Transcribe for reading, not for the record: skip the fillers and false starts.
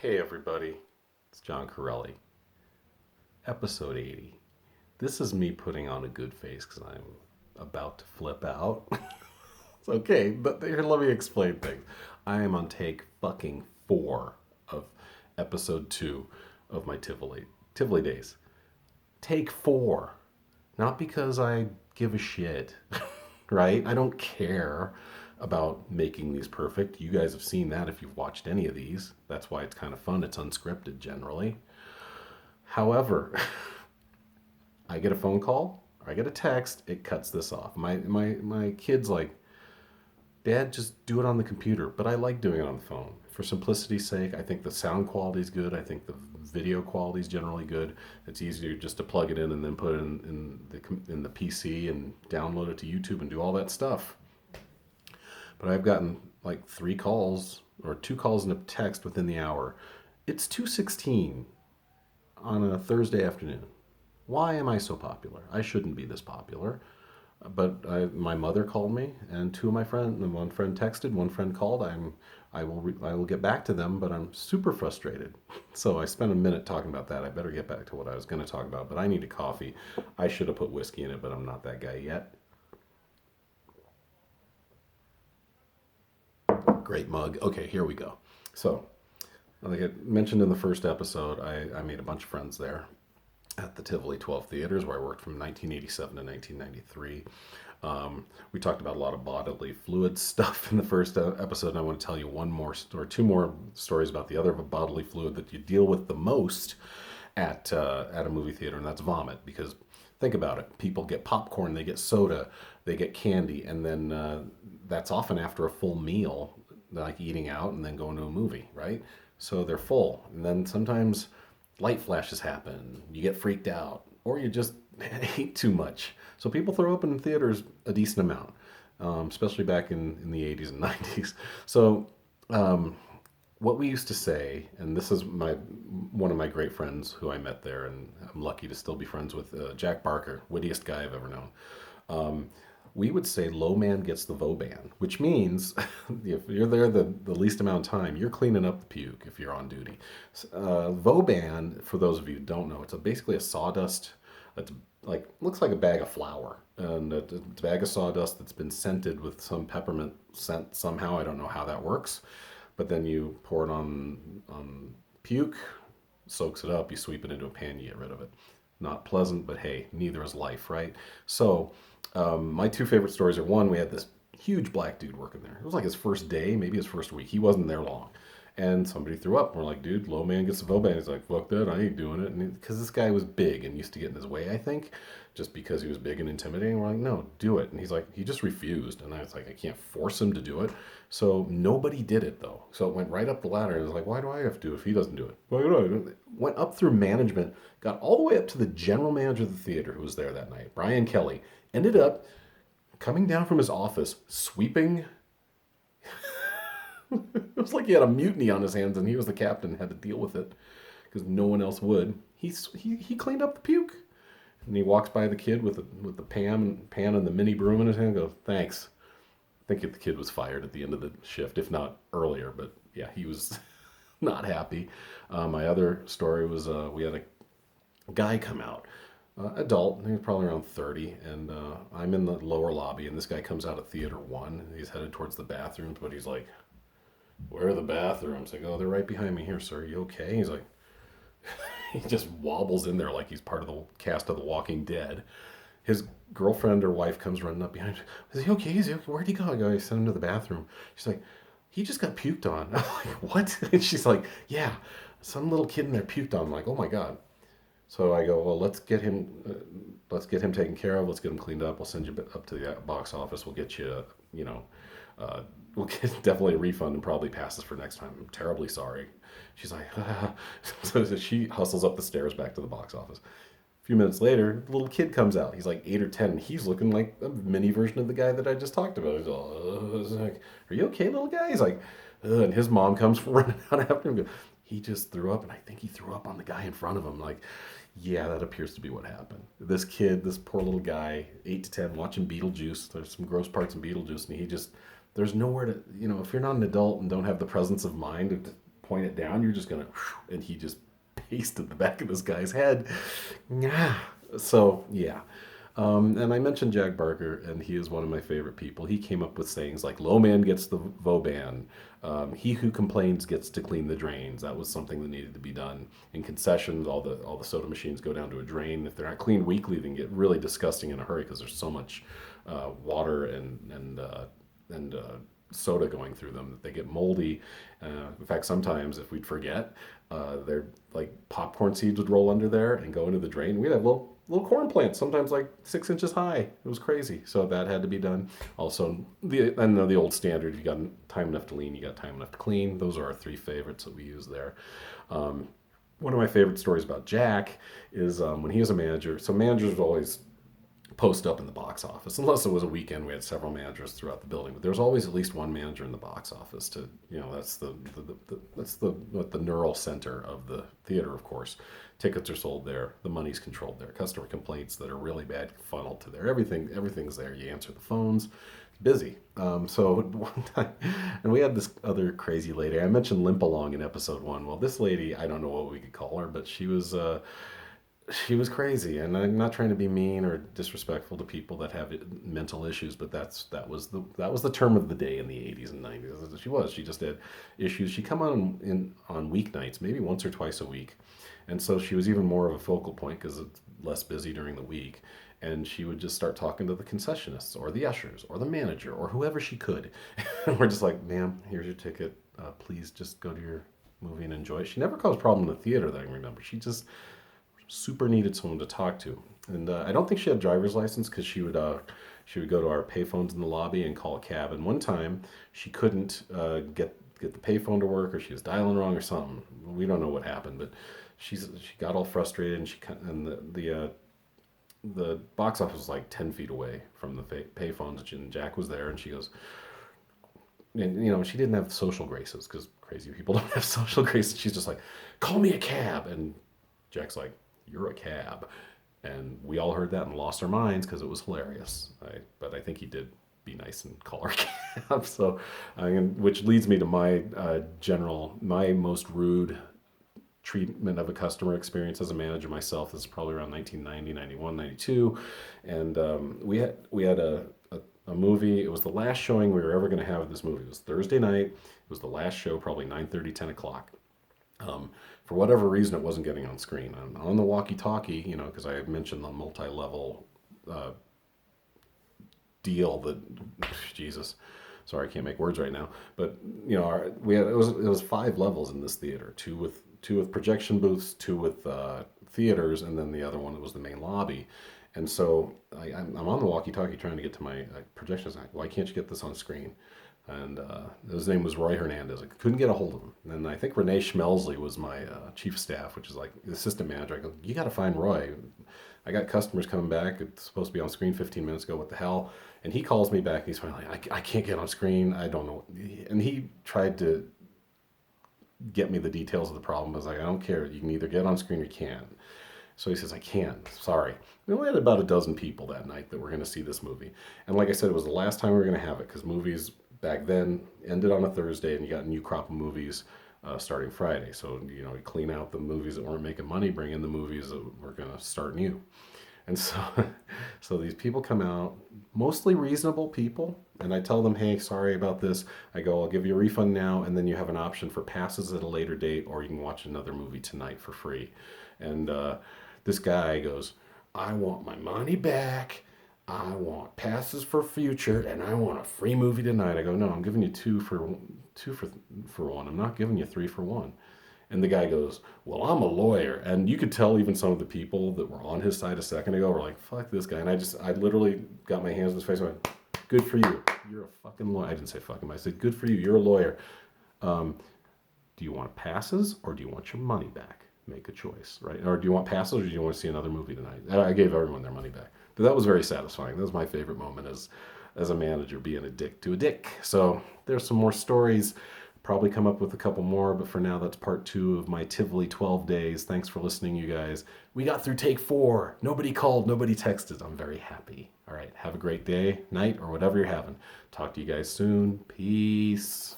Hey everybody, it's John Corelli, episode 80. This is me putting on a good face because I'm about to flip out. It's okay, but here, let me explain things. I am on take fucking 4 of episode 2 of my Tivoli days. Take 4. Not because I give a shit, right? I don't care about making these perfect. You guys have seen that if you've watched any of these. That's why it's kind of fun. It's unscripted generally. However, I get a phone call, or I get a text, it cuts this off. My kid's like, Dad, just do it on the computer. But I like doing it on the phone. For simplicity's sake, I think the sound quality is good. I think the video quality is generally good. It's easier just to plug it in and then put it in the PC and download it to YouTube and do all that stuff. But I've gotten like 3 calls or 2 calls and a text within the hour. It's 2:16 on a Thursday afternoon. Why am I so popular? I shouldn't be this popular. My mother called me, and 2 of my friends, and one friend texted, one friend called. I will get back to them, but I'm super frustrated. So I spent a minute talking about that. I better get back to what I was going to talk about. But I need a coffee. I should have put whiskey in it, but I'm not that guy yet. Great mug. Okay, here we go. So, like I mentioned in the first episode, I made a bunch of friends there at the Tivoli 12 theaters where I worked from 1987 to 1993. We talked about a lot of bodily fluid stuff in the first episode, and I want to tell you one more or 2 more stories about the other bodily fluid that you deal with the most at a movie theater, and that's vomit. Because think about it, people get popcorn, they get soda, they get candy, and then that's often after a full meal, like eating out and then going to a movie, right? So they're full, and then sometimes light flashes happen, you get freaked out, or you just ate too much. So people throw up in theaters a decent amount, especially back in the 80s and 90s. So what we used to say, and this is one of my great friends who I met there, and I'm lucky to still be friends with Jack Barker, wittiest guy I've ever known. We would say low man gets the Voban, which means if you're there the least amount of time, you're cleaning up the puke if you're on duty. Voban, for those of you who don't know, it's basically a sawdust. It's like looks like a bag of flour, and it's a bag of sawdust that's been scented with some peppermint scent somehow. I don't know how that works, but then you pour it on puke, soaks it up, you sweep it into a pan, you get rid of it. Not pleasant, but hey, neither is life, right? So, my 2 favorite stories are, one, we had this huge black dude working there. It was like his first day, maybe his first week. He wasn't there long. And somebody threw up. We're like, dude, low man gets a Voban. He's like, fuck that, I ain't doing it. Because this guy was big and used to get in his way, I think, just because he was big and intimidating. We're like, no, do it. And he's like, he just refused. And I was like, I can't force him to do it. So nobody did it, though. So it went right up the ladder. And I was like, why do I have to do it if he doesn't do it? Why do I do it? Went up through management, got all the way up to the general manager of the theater who was there that night, Brian Kelly. Ended up coming down from his office, sweeping. It was like he had a mutiny on his hands, and he was the captain and had to deal with it because no one else would. He cleaned up the puke, and he walks by the kid with the pan and the mini broom in his hand. And goes, thanks. I think the kid was fired at the end of the shift, if not earlier. But yeah, he was not happy. My other story was we had a guy come out. Adult, he was probably around 30, and I'm in the lower lobby, and this guy comes out of theater 1, and he's headed towards the bathrooms, but he's like, where are the bathrooms? I go, oh, they're right behind me here, sir. Are you okay? He's like, he just wobbles in there like he's part of the cast of The Walking Dead. His girlfriend or wife comes running up behind him. Is he okay? Is he okay? Where'd he go? I go, I sent him to the bathroom. She's like, he just got puked on. I'm like, what? And she's like, yeah, some little kid in there puked on. I'm like, oh my God. So I go, well, let's get him taken care of. Let's get him cleaned up. We'll send you up to the box office. We'll get you, we'll get definitely a refund and probably passes for next time. I'm terribly sorry. She's like, ah. So she hustles up the stairs back to the box office. A few minutes later, the little kid comes out. He's like 8 or 10. And he's looking like a mini version of the guy that I just talked about. He's like, are you okay, little guy? He's like, and his mom comes running out after him. He just threw up, and I think he threw up on the guy in front of him. Like, yeah, that appears to be what happened. This kid, this poor little guy, 8 to 10, watching Beetlejuice. There's some gross parts in Beetlejuice, and there's nowhere to, if you're not an adult and don't have the presence of mind point it down, you're just gonna, and he just pasted the back of this guy's head. Yeah. So yeah. And I mentioned Jack Barker, and he is one of my favorite people. He came up with sayings like "Low man gets the Vauban," "He who complains gets to clean the drains." That was something that needed to be done in concessions. All the soda machines go down to a drain. If they're not cleaned weekly, they can get really disgusting in a hurry because there's so much water and soda going through them that they get moldy. In fact, sometimes if we'd forget, they're like popcorn seeds would roll under there and go into the drain. We'd have little corn plants, sometimes like 6 inches high. It was crazy. So that had to be done. Also, the old standard: you got time enough to lean, you got time enough to clean. Those are our three favorites that we use there. One of my favorite stories about Jack is when he was a manager. So managers would always post up in the box office. Unless it was a weekend, we had several managers throughout the building, but there was always at least one manager in the box office to, that's the neural center of the theater, of course. Tickets are sold there, the money's controlled there, customer complaints that are really bad funneled to there. Everything's there. You answer the phones. It's busy. So one time, and we had this other crazy lady. I mentioned Limp Along in episode 1. Well, this lady, I don't know what we could call her, but she was crazy, and I'm not trying to be mean or disrespectful to people that have mental issues, but that was the term of the day in the 80s and 90s. She just had issues. She'd come on weeknights, maybe once or twice a week, and so she was even more of a focal point because it's less busy during the week. And she would just start talking to the concessionists or the ushers or the manager or whoever she could. And we're just like, "Ma'am, here's your ticket. Please just go to your movie and enjoy it." She never caused a problem in the theater that I can remember. She just super needed someone to talk to, and I don't think she had a driver's license because she would go to our payphones in the lobby and call a cab. And one time she couldn't get the payphone to work, or she was dialing wrong or something. We don't know what happened, but she got all frustrated, and the box office was like 10 feet away from the payphones, and Jack was there, and she goes, and she didn't have social graces because crazy people don't have social graces. She's just like, "Call me a cab," and Jack's like, "You're a cab." And we all heard that and lost our minds because it was hilarious. But I think he did be nice and call her cab. So, which leads me to my my most rude treatment of a customer experience as a manager myself. This is probably around 1990, 91, 92. And we had a movie. It was the last showing we were ever going to have of this movie. It was Thursday night. It was the last show, probably 9:30, 10 o'clock. For whatever reason, it wasn't getting on screen. On the walkie-talkie, because I had mentioned the multi-level deal that, Jesus, sorry, I can't make words right now. But it was 5 levels in this theater, two with projection booths, 2 with theaters, and then the other one that was the main lobby. And so I'm on the walkie-talkie trying to get to my projections. Why can't you get this on screen? And his name was Roy Hernandez. I couldn't get a hold of him. And I think Renee Schmelzley was my chief of staff, which is like the assistant manager. I go, "You got to find Roy. I got customers coming back. It's supposed to be on screen 15 minutes ago. What the hell?" And he calls me back. And he's finally like, I can't get on screen. I don't know." And he tried to get me the details of the problem. I was like, "I don't care. You can either get on screen or you can't." So he says, "I can't. Sorry." We only had about a dozen people that night that were going to see this movie. And like I said, it was the last time we were going to have it because movies back then ended on a Thursday, and you got a new crop of movies starting Friday. So, you clean out the movies that weren't making money, bring in the movies that were going to start new. And so, so these people come out, mostly reasonable people, and I tell them, "Hey, sorry about this." I go, "I'll give you a refund now, and then you have an option for passes at a later date, or you can watch another movie tonight for free." And this guy goes, "I want my money back. I want passes for future, and I want a free movie tonight." I go, "No, I'm giving you two for one. I'm not giving you 3 for 1." And the guy goes, "Well, I'm a lawyer." And you could tell even some of the people that were on his side a second ago were like, "Fuck this guy." And I literally got my hands in his face and went, "Good for you. You're a fucking lawyer." I didn't say fuck him. I said, "Good for you. You're a lawyer. Do you want passes or do you want your money back? Make a choice, right? Or do you want passes or do you want to see another movie tonight?" I gave everyone their money back. But that was very satisfying. That was my favorite moment as a manager, being a dick to a dick. So there's some more stories. Probably come up with a couple more, but for now, that's part 2 of my Tivoli 12 days. Thanks for listening, you guys. We got through take 4. Nobody called, nobody texted. I'm very happy. All right, have a great day, night, or whatever you're having. Talk to you guys soon. Peace.